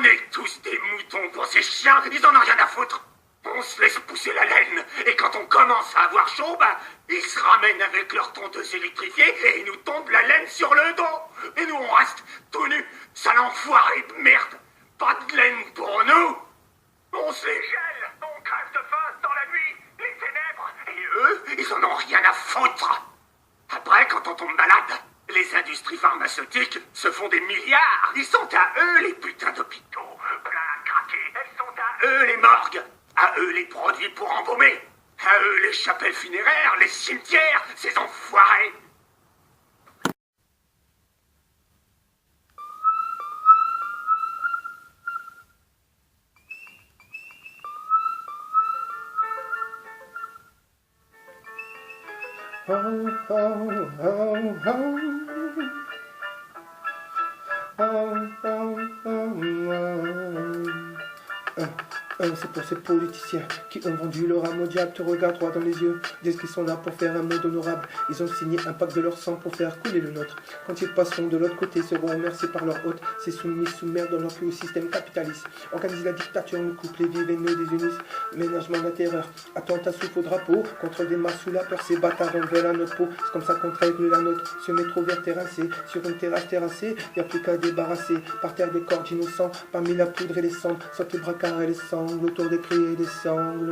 est tous des moutons pour ces chiens, ils en ont rien à foutre. On se laisse pousser la laine, et quand on commence à avoir chaud, bah, ils se ramènent avec leur tondeuse électrifiée et ils nous tondent la laine sur le dos. Et nous, on reste tout nus, sale enfoiré de merde. Pas de laine pour nous. On se les gèle, on crève de faim dans la nuit, les ténèbres, et eux, ils en ont rien à foutre. Après, quand on tombe malade, les industries pharmaceutiques se font des milliards. Ils sont à eux les putains d'hôpitaux, plein à craquer. Elles sont à eux les morgues. À eux les produits pour embaumer. À eux les chapelles funéraires, les cimetières, ces enfoirés. Oh, oh, oh, oh. Oh, oh, oh, oh. C'est pour ces politiciens qui ont vendu leur âme au diable, te regardent droit dans les yeux, disent qu'ils sont là pour faire un monde honorable. Ils ont signé un pacte de leur sang pour faire couler le nôtre. Quand ils passeront de l'autre côté, seront remerciés par leur hôte. Ces soumis soumirent dans leur plus au système capitaliste. Organisent la dictature, nous coupe les vives et nous désunissent. Ménagement de la terreur, attentat sous faux drapeau, contre des masses sous la peur, ces bâtards en veulent à notre peau. C'est comme ça qu'on règle la nôtre. Ce métro vert terrassé, sur une terrasse terrassée, y a plus qu'à débarrasser. Par terre des corps innocents, parmi la poudre et les cendres, sortent les braquards et les sangles, autour des cris et des sanglots.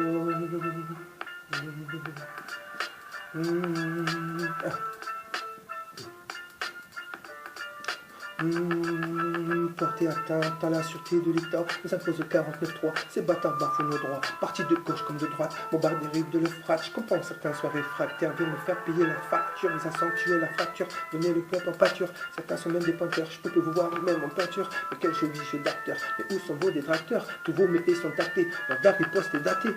Porter atteinte à la sûreté de l'État, nous impose le 49.3. Ces bâtards bafouent nos droits, partis de gauche comme de droite, bombardent des rives de l'Euphrate. Je comprends que certains soient réfractaires, viennent me faire payer la facture, ils accentuent la fracture, donner le peuple en pâture. Certains sont même des pointeurs, je peux que vous voir même en peinture. Mais quel joli jeu d'acteur, mais où sont vos détracteurs? Tous vos métiers sont datés, leur date riposte est datée.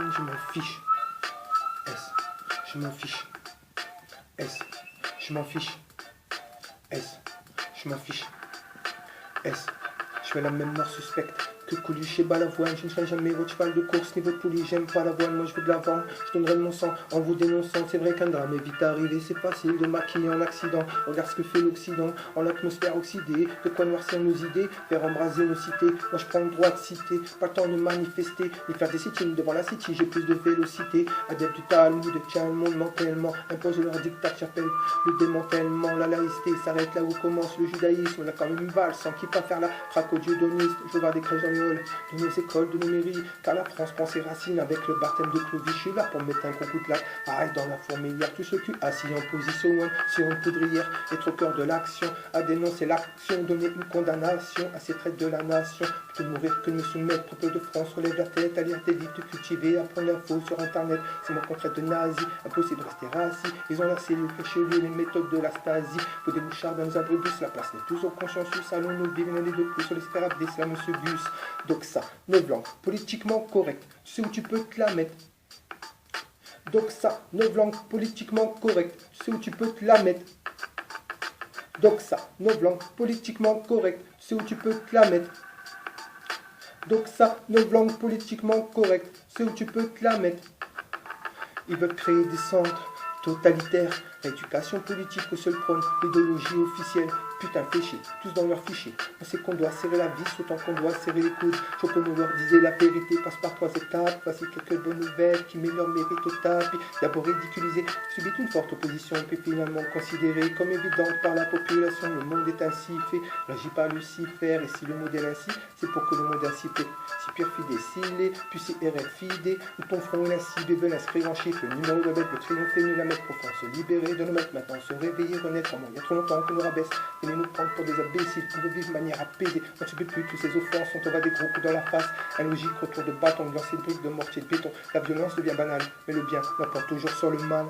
Je m'en fiche. S. Je m'en fiche. S. Je m'en fiche. S. Je m'en fiche. S. Je fais la même mort suspecte que Coluche et Balavoine. Je ne serai jamais votre cheval de course ni votre poulie. J'aime pas l'avoine, moi je veux de la vendre. Je donnerai de mon sang en vous dénonçant. C'est vrai qu'un drame est vite arrivé, c'est facile de maquiller en accident. Regarde ce que fait l'Occident en l'atmosphère oxydée. De quoi noircir nos idées, faire embraser nos cités. Moi je prends le droit de citer, pas le temps de manifester ni faire des sit-ins devant la city. J'ai plus de vélocité, adepte du Talmud, tiens le monde mentalement. Impose leur dictat, j'appelle le démantèlement. La laïcité s'arrête là où commence le judaïsme. On a quand même une balle sans qui pas faire la craco-diodoniste. Je veux voir des crèches dans les halls de nos écoles, de nos mairies, car la France prend ses racines avec le baptême de Clovis. Je suis là pour mettre un gros coup de latte, pareil dans la fourmilière, tout ce cul assis en position sur une poudrière, être au cœur de l'action, à dénoncer l'action, donner une condamnation à ces traites de la nation, plutôt de mourir que de me soumettre. Peuple de France, relève la tête, à lire tes livres, te cultiver, apprendre l'info sur internet, c'est mon contraire de nazi, impossible de rester assis, ils ont lassé le chez lui, les méthodes de la Stasi, faut des mouchards dans les abribus, la place n'est toujours consciencieuse, allons nous vivre l'année de plus sur les scarabées, c'est là monsieur Gus. Donc ça, novlangue, politiquement correct, tu sais où tu peux te la mettre. Donc ça, novlangue, politiquement correct, tu sais où tu peux te la mettre. Donc ça, novlangue, politiquement correct, tu sais où tu peux te la mettre. Donc ça, novlangue, politiquement correct, tu sais où tu peux te la mettre. Ils veulent créer des centres totalitaires, éducation politique au seul prône, l'idéologie officielle, putain fichier, tous dans leur fichier. On sait qu'on doit serrer la vis autant qu'on doit serrer les coudes. Schopenhauer disait la vérité passe par 3 étapes. Voici quelques bonnes nouvelles qui mettent leur mérite au tapis. D'abord ridiculisé, subit une forte opposition, puis finalement considéré comme évidente par la population. Le monde est ainsi fait, régi par Lucifer. Et si le modèle ainsi, c'est pour que le monde ainsi fait. Si perfidé, s'il est, puis si RFID, où ton front est l'incible et veulent inscrire en chiffre le numéro de bête, le triompher, nous la mettre profond, se libérer de nos maîtres maintenant, se réveiller, renaître en moi. Il y a trop longtemps qu'on nous rabaisse. Et nous prendre pour des imbéciles, on veut vivre de manière apaisée. On ne se peut plus, tous ces offenses, on te va des gros coups dans la face. Un logique retour de bâton, de lancer de briques, de mortier, de béton. La violence devient banale, mais le bien l'emporte toujours sur le mal.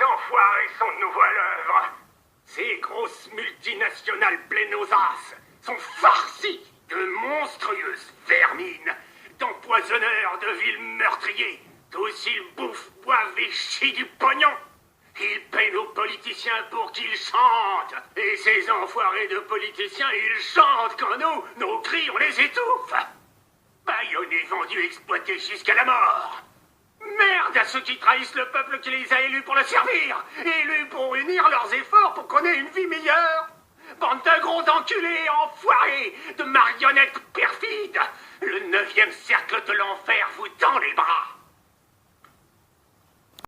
Enfoirés sont de nouveau à l'œuvre. Ces grosses multinationales plénosas, sont farcis de monstrueuses vermines, d'empoisonneurs de villes meurtriers. Tous ils bouffent, boivent et chient du pognon. Ils paient nos politiciens pour qu'ils chantent. Et ces enfoirés de politiciens, ils chantent quand nous, nos cris, on les étouffe. Bâillonnés, vendus, exploités jusqu'à la mort. Merde à ceux qui trahissent le peuple qui les a élus pour le servir. Élus pour unir leurs efforts pour qu'on ait une vie meilleure. Bande de gros enculés, enfoirés, de marionnettes perfides. Le 9e cercle de l'enfer vous tend les bras.